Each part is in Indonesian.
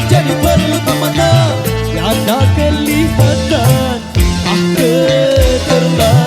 jadi pelupa mata, tiada kelihatan, keterlaluan.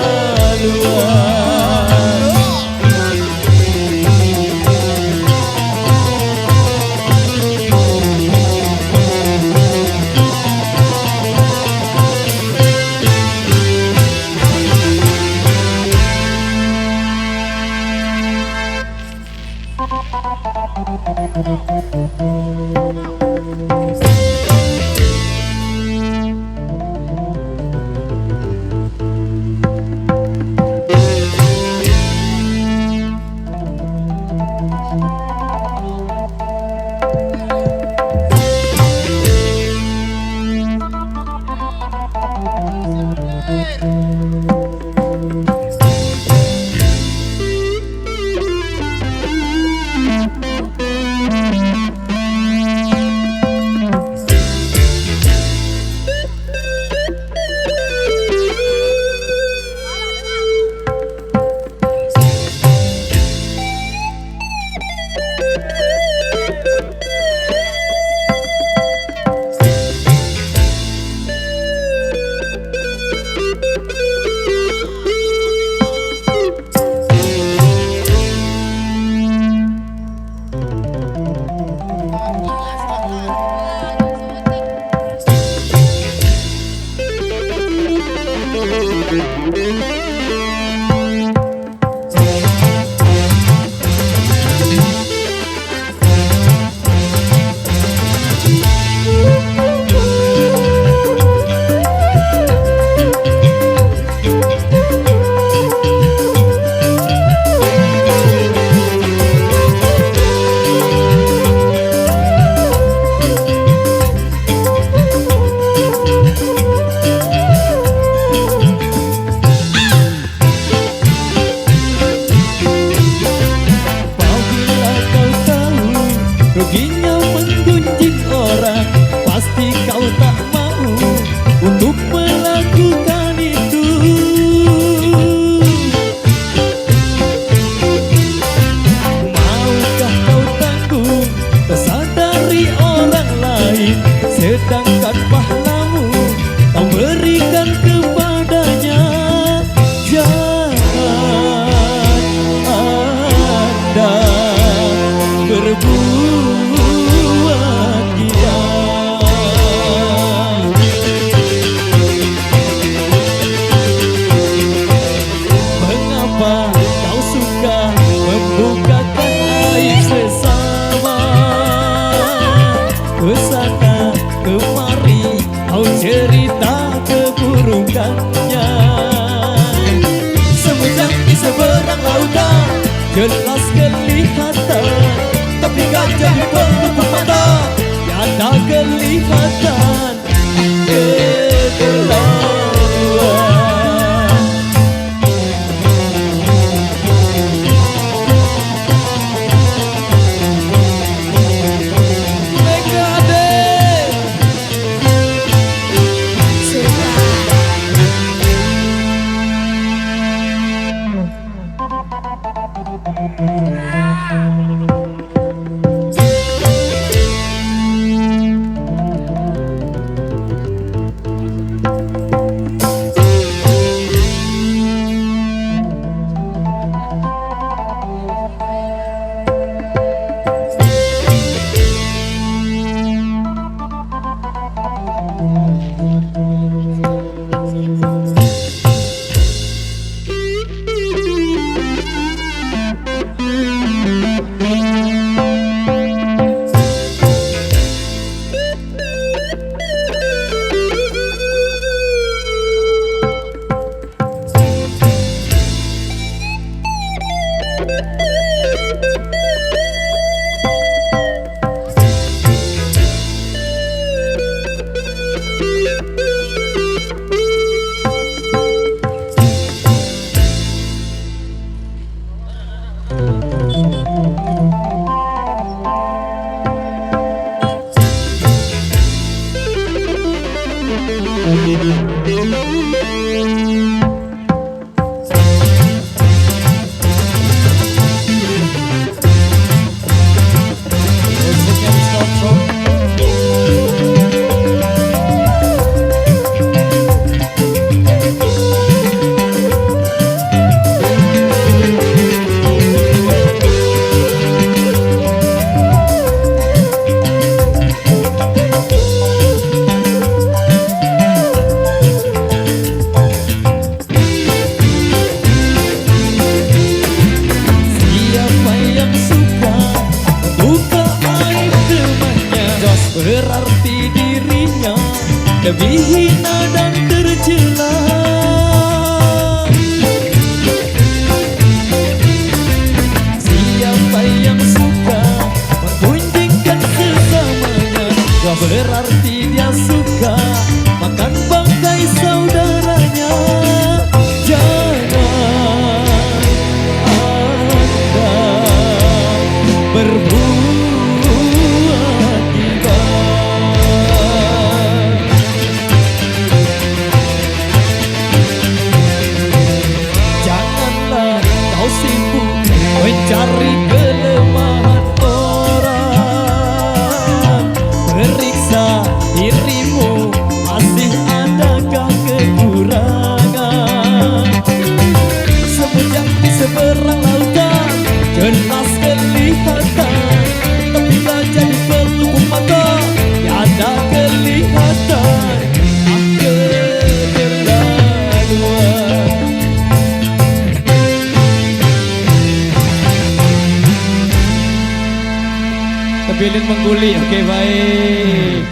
Ruginya menggunjing orang, pasti kau tak mau untuk melakukan itu. Maukah kau tanggung tersadari orang lain, sedangkan pahlamu kau berikan kepadanya? Jangan Anda berbuat gila. Mengapa kau suka membukakan aib sesama? Kesana kemari kau cerita keburukannya. Semenjak di seberang lautan jelas kelihatan, tapi gajah penutup mata, tiada kelihatan, keterlaluan. berarti dirinya lebih hina dan tercela. Siapa yang suka menggunjingkan sesamanya, berarti dia suka makan bangkai saudaranya. Jangan Anda berbuat iba. Janganlah kau sibuk mencari kelemahan orang. Periksa dirimu, masih adakah kekurangan? Semenjak di seberang lautan jelas kelihatan, tapi gajah di pelupuk mata tiada kelihatan. Keterlaluan. Kepiling mengguli, oke baik.